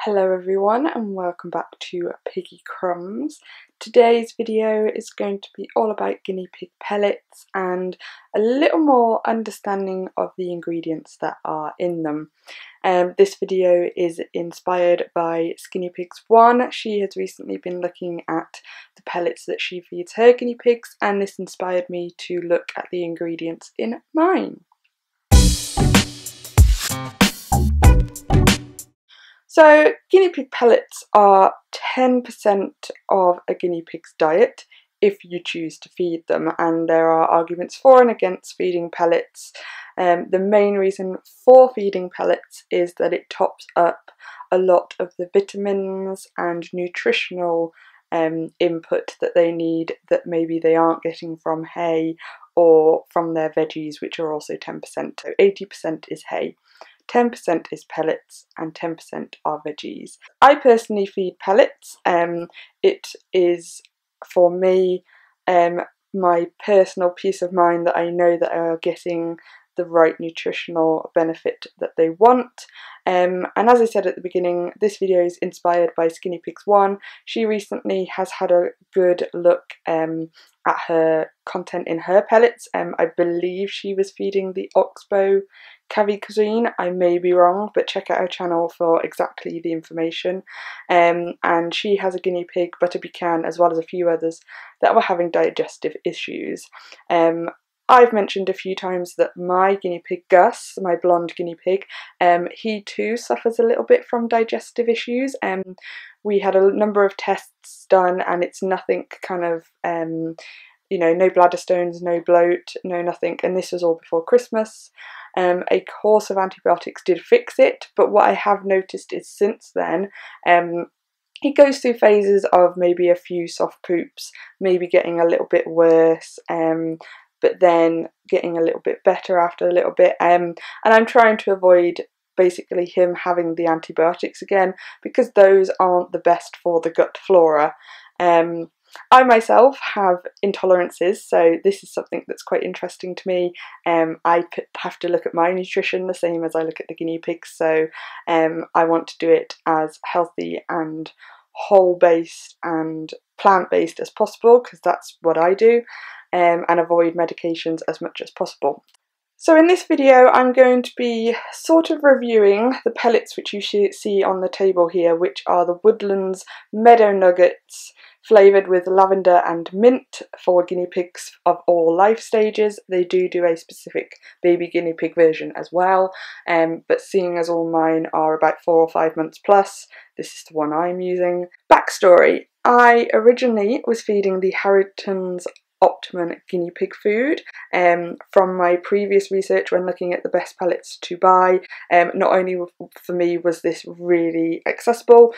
Hello everyone and welcome back to Piggy Crumbs. Today's video is going to be all about guinea pig pellets and a little more understanding of the ingredients that are in them. This video is inspired by Guinea Pigs 1. She has recently been looking at the pellets that she feeds her guinea pigs, and this inspired me to look at the ingredients in mine. So guinea pig pellets are 10% of a guinea pig's diet if you choose to feed them, and there are arguments for and against feeding pellets. The main reason for feeding pellets is that it tops up a lot of the vitamins and nutritional input that they need that maybe they aren't getting from hay or from their veggies, which are also 10%. So 80% is hay, 10% is pellets, and 10% are veggies. I personally feed pellets. It is, for me, my personal peace of mind that I know that I are getting the right nutritional benefit that they want. And as I said at the beginning, this video is inspired by Guinea Pigs 1. She recently has had a good look at her content in her pellets. I believe she was feeding the Oxbow cavi cuisine. I may be wrong, but check out her channel for exactly the information. And she has a guinea pig, butter pecan, as well as a few others that were having digestive issues. I've mentioned a few times that my guinea pig Gus, my blonde guinea pig, he too suffers a little bit from digestive issues. We had a number of tests done and it's nothing kind of, you know, no bladder stones, no bloat, no nothing, and this was all before Christmas. A course of antibiotics did fix it, but what I have noticed is since then, he goes through phases of maybe a few soft poops, maybe getting a little bit worse, but then getting a little bit better after a little bit, and I'm trying to avoid basically him having the antibiotics again because those aren't the best for the gut flora. I myself have intolerances, so this is something that's quite interesting to me. I have to look at my nutrition the same as I look at the guinea pigs, so I want to do it as healthy and whole-based and plant-based as possible because that's what I do, and avoid medications as much as possible. So in this video I'm going to be sort of reviewing the pellets which you see on the table here, which are the Woodlands Meadow Nuggets flavoured with lavender and mint for guinea pigs of all life stages. They do a specific baby guinea pig version as well, but seeing as all mine are about 4 or 5 months plus, this is the one I'm using. Backstory: I originally was feeding the Harringtons Optimum guinea pig food. From my previous research when looking at the best pellets to buy, not only for me was this really accessible,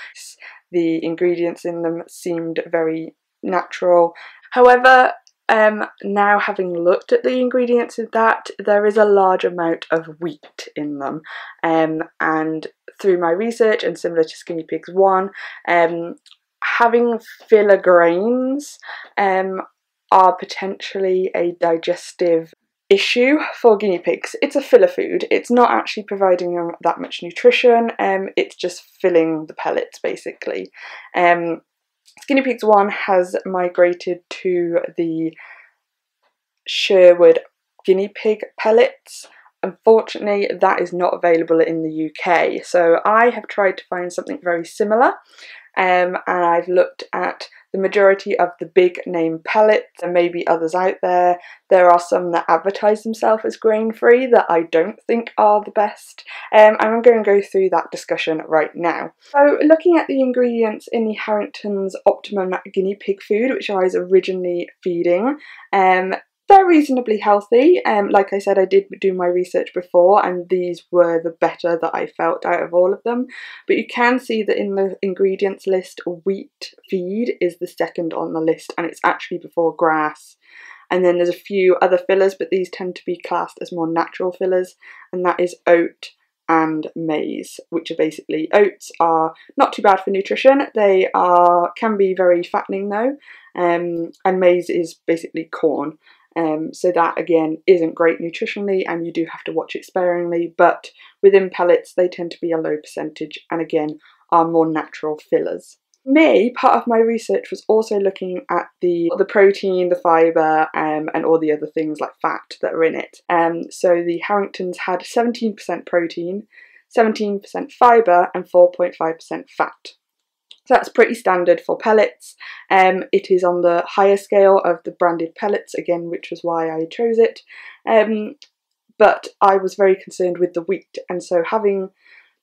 the ingredients in them seemed very natural. However, now having looked at the ingredients of that, there is a large amount of wheat in them, and through my research and similar to Guinea Pigs 1, having filler grains are potentially a digestive issue for guinea pigs. It's a filler food. It's not actually providing them that much nutrition, it's just filling the pellets basically. Guinea Pigs 1 has migrated to the Sherwood guinea pig pellets. Unfortunately, that is not available in the UK, so I have tried to find something very similar. And I've looked at the majority of the big name pellets. There may be others out there. There are some that advertise themselves as grain-free that I don't think are the best. And I'm going to go through that discussion right now. So looking at the ingredients in the Harringtons Optimum guinea pig food, which I was originally feeding, they're reasonably healthy. Like I said, I did do my research before and these were the better that I felt out of all of them. But you can see that in the ingredients list, wheat feed is the second on the list and it's actually before grass. And then there's a few other fillers, but these tend to be classed as more natural fillers, and that is oat and maize, which are basically, oats are not too bad for nutrition. They can be very fattening though, and maize is basically corn. So that again isn't great nutritionally, and you do have to watch it sparingly, but within pellets they tend to be a low percentage and again are more natural fillers. Part of my research was also looking at the protein, the fibre, and all the other things like fat that are in it. So the Harringtons had 17% protein, 17% fibre and 4.5% fat. So that's pretty standard for pellets. It is on the higher scale of the branded pellets, again, which was why I chose it. But I was very concerned with the wheat, and so having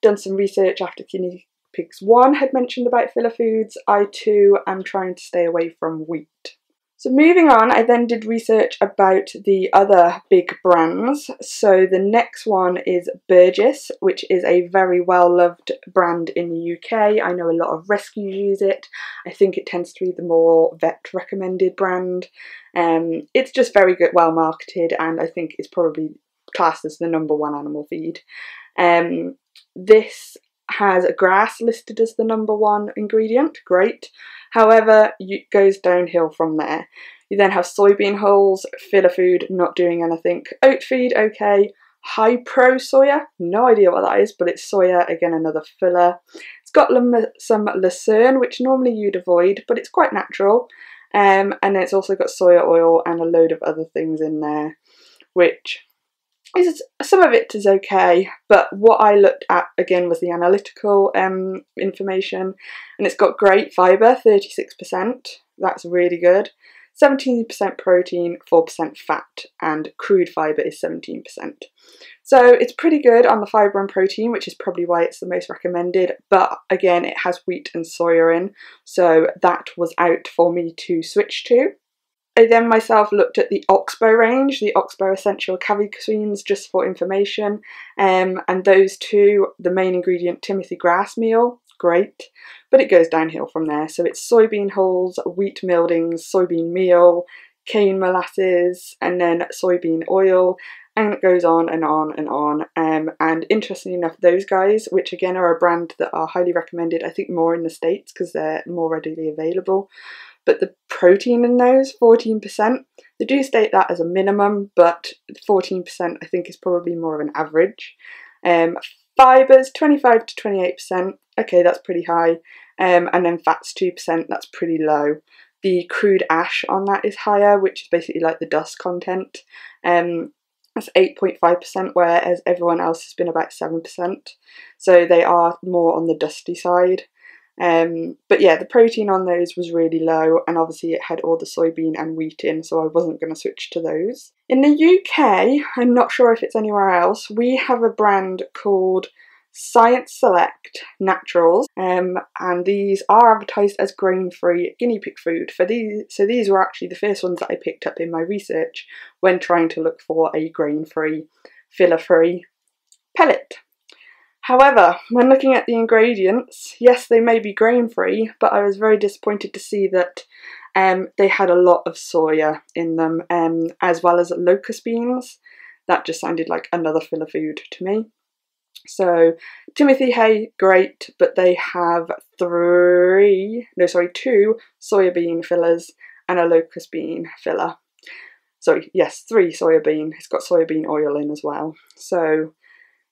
done some research after Guinea Pigs 1 had mentioned about filler foods, I too am trying to stay away from wheat. So moving on, I then did research about the other big brands. So the next one is Burgess, which is a very well loved brand in the UK. I know a lot of rescues use it. I think it tends to be the more vet recommended brand. It's just very good, well marketed, and I think it's probably classed as the #1 animal feed. This has grass listed as the #1 ingredient, great. However, it goes downhill from there. You then have soybean hulls, filler food, not doing anything. Oat feed, okay. High pro soya, no idea what that is, but it's soya, again another filler. It's got some lucerne, which normally you'd avoid, but it's quite natural. And then it's also got soya oil and a load of other things in there, which some of it is okay, but what I looked at again was the analytical information, and it's got great fibre, 36%, that's really good, 17% protein, 4% fat, and crude fibre is 17%. So it's pretty good on the fibre and protein, which is probably why it's the most recommended, but again it has wheat and soya in, so that was out for me to switch to. I then myself looked at the Oxbow range, the Oxbow Essential Cavicuisines, just for information, and those two, the main ingredient, Timothy grass meal, great, but it goes downhill from there. So it's soybean hulls, wheat mildings, soybean meal, cane molasses, and then soybean oil, and it goes on and on and on. And interestingly enough, those guys, which again are a brand that are highly recommended, I think more in the States because they're more readily available, but the protein in those, 14%, they do state that as a minimum, but 14% I think is probably more of an average. Fibres, 25 to 28%, okay, that's pretty high, and then fats 2%, that's pretty low. The crude ash on that is higher, which is basically like the dust content. That's 8.5%, whereas everyone else has been about 7%. So they are more on the dusty side. But yeah, the protein on those was really low, and obviously it had all the soybean and wheat in, so I wasn't going to switch to those. In the UK, I'm not sure if it's anywhere else, we have a brand called Science Select Naturals, and these are advertised as grain-free guinea pig food. So these were actually the first ones that I picked up in my research when trying to look for a grain-free, filler-free pellet. However, when looking at the ingredients, yes, they may be grain-free, but I was very disappointed to see that they had a lot of soya in them, as well as locust beans. That just sounded like another filler food to me. So, Timothy hay, great, but they have 2 soybean fillers and a locust bean filler. Sorry, yes, 3 soybean. It's got soybean oil in as well. So,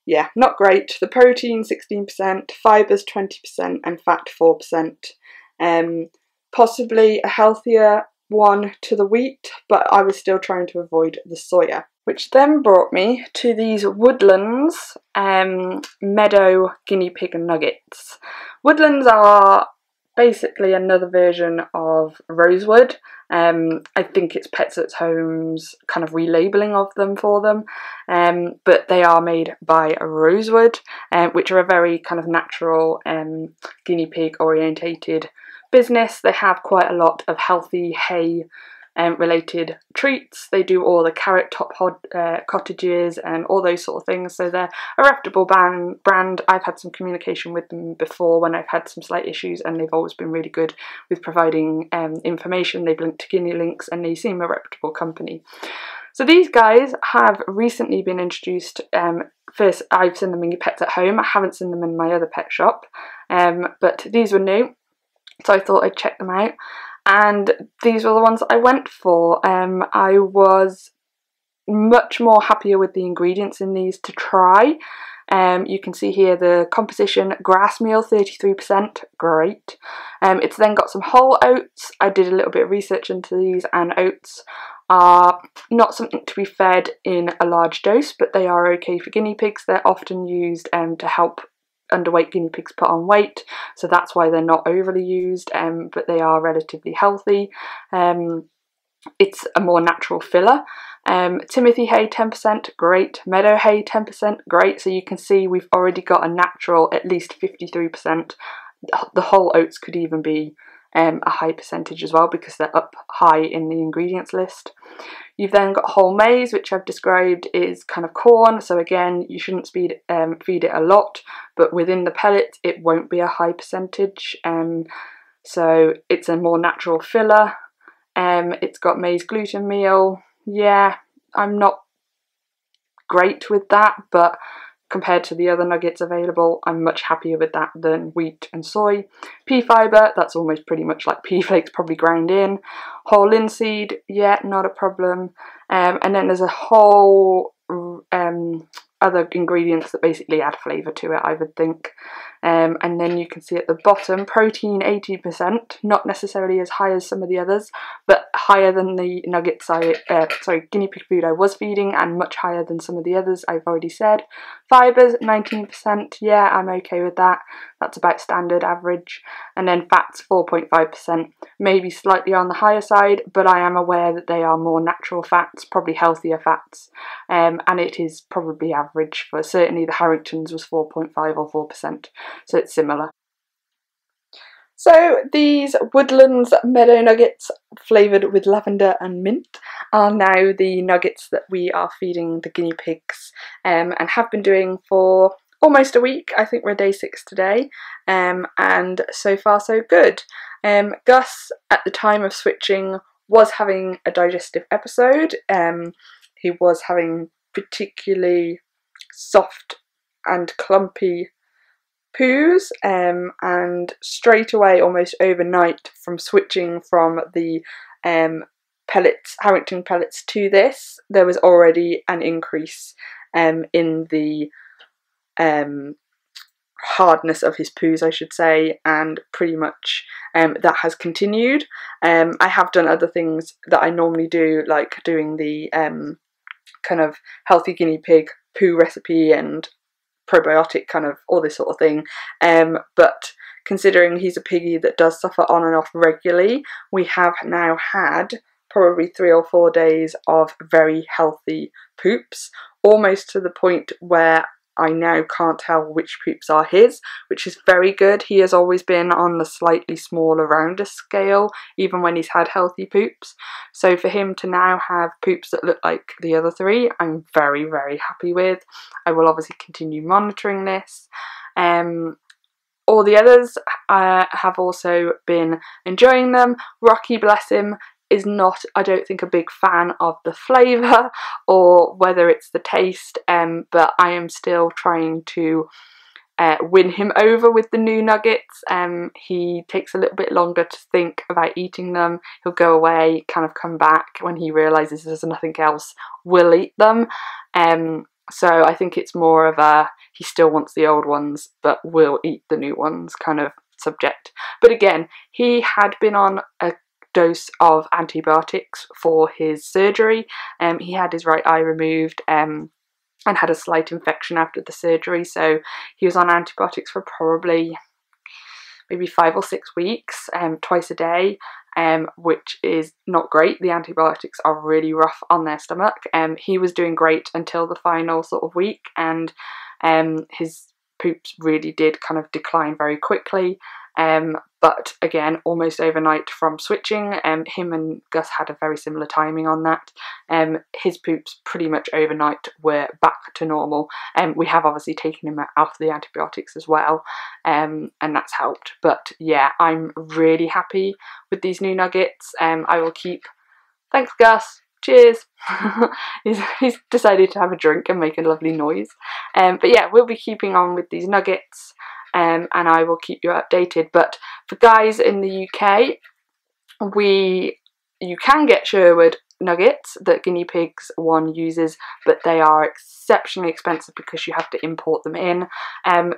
yeah, not great. The protein 16%, fibres 20% and fat 4%. Possibly a healthier one to the wheat, but I was still trying to avoid the soya. Which then brought me to these Woodlands Meadow Guinea Pig Nuggets. Woodlands are basically another version of rosewood. I think it's Pets at Home's kind of relabelling of them for them, but they are made by rosewood, which are a very kind of natural guinea pig orientated business. They have quite a lot of healthy hay related treats. They do all the carrot top cottages and all those sort of things, so they're a reputable brand. I've had some communication with them before when I've had some slight issues, and they've always been really good with providing information. They've linked to Guinea Links, and they seem a reputable company. So these guys have recently been introduced. First, I've seen them in Pets at Home. I haven't seen them in my other pet shop, but these were new, so I thought I'd check them out. and these were the ones I went for. I was much more happier with the ingredients in these to try. You can see here the composition: grass meal 33%, great. It's then got some whole oats. I did a little bit of research into these, and oats are not something to be fed in a large dose, but they are okay for guinea pigs. They're often used to help underweight guinea pigs put on weight, so that's why they're not overly used, but they are relatively healthy. It's a more natural filler. Timothy hay 10%, great. Meadow hay 10%, great. So you can see we've already got a natural at least 53%. The whole oats could even be a high percentage as well, because they're up high in the ingredients list. You've then got whole maize, which I've described is kind of corn, so again you shouldn't feed it a lot, but within the pellet it won't be a high percentage, so it's a more natural filler. It's got maize gluten meal. Yeah, I'm not great with that, but compared to the other nuggets available, I'm much happier with that than wheat and soy. Pea fibre, that's almost pretty much like pea flakes, probably ground in. Whole linseed, yeah, not a problem. And then there's a whole other ingredients that basically add flavour to it, I would think. And then you can see at the bottom, protein 80%, not necessarily as high as some of the others, but higher than the nuggets guinea pig food I was feeding, and much higher than some of the others I've already said. Fibres 19%, yeah, I'm okay with that. That's about standard average. And then fats 4.5%, maybe slightly on the higher side, but I am aware that they are more natural fats, probably healthier fats, and it is probably average for certainly the Harringtons was 4.5 or 4%, so it's similar. So these Woodlands Meadow Nuggets flavoured with lavender and mint are now the nuggets that we are feeding the guinea pigs, and have been doing for almost a week. I think we're day 6 today, and so far so good. Gus, at the time of switching, was having a digestive episode. He was having particularly soft and clumpy poos, and straight away, almost overnight, from switching from the pellets, Harrington pellets, to this, there was already an increase in the hardness of his poos, I should say, and pretty much that has continued. I have done other things that I normally do, like doing the kind of healthy guinea pig poo recipe and probiotic kind of all this sort of thing, but considering he's a piggy that does suffer on and off regularly, we have now had probably 3 or 4 days of very healthy poops, almost to the point where I now can't tell which poops are his, which is very good. He has always been on the slightly smaller, rounder scale, even when he's had healthy poops. So for him to now have poops that look like the other 3, I'm very, very happy with. I will obviously continue monitoring this. All the others have also been enjoying them. Rocky, bless him, is not, I don't think, a big fan of the flavour or whether it's the taste, but I am still trying to win him over with the new nuggets. He takes a little bit longer to think about eating them. He'll go away, kind of come back when he realises there's nothing else, will eat them. So I think it's more of a, he still wants the old ones but will eat the new ones kind of subject. But again, he had been on a dose of antibiotics for his surgery. He had his right eye removed and had a slight infection after the surgery, so he was on antibiotics for probably maybe 5 or 6 weeks, twice a day, which is not great. The antibiotics are really rough on their stomach. He was doing great until the final sort of week, and his poops really did kind of decline very quickly. But again, almost overnight from switching, him and Gus had a very similar timing on that. His poops pretty much overnight were back to normal. We have obviously taken him out of the antibiotics as well, and that's helped. But yeah, I'm really happy with these new nuggets. I will keep, thanks Gus, cheers. he's decided to have a drink and make a lovely noise. But yeah, we'll be keeping on with these nuggets. And I will keep you updated. But for guys in the UK, you can get Sherwood nuggets that Guinea Pigs one uses, but they are exceptionally expensive because you have to import them in.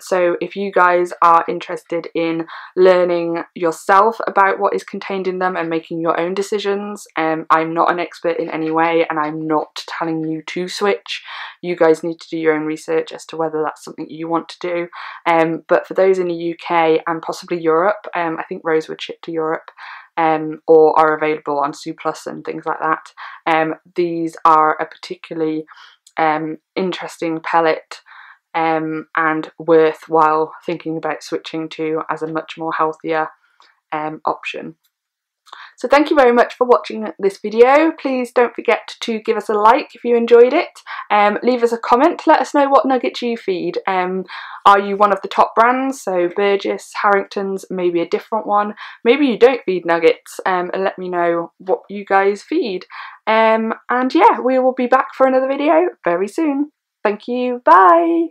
So if you guys are interested in learning yourself about what is contained in them and making your own decisions, I'm not an expert in any way, and I'm not telling you to switch. You guys need to do your own research as to whether that's something you want to do. But for those in the UK and possibly Europe, I think Rosewood shipped to Europe, or are available on Surplus and things like that. These are a particularly interesting pellet and worthwhile thinking about switching to as a much more healthier option. So thank you very much for watching this video. Please don't forget to give us a like if you enjoyed it. Leave us a comment, let us know what nuggets you feed. Are you one of the top brands, so Burgess, Harringtons, maybe a different one? Maybe you don't feed nuggets, and let me know what you guys feed. And yeah, we will be back for another video very soon. Thank you, bye!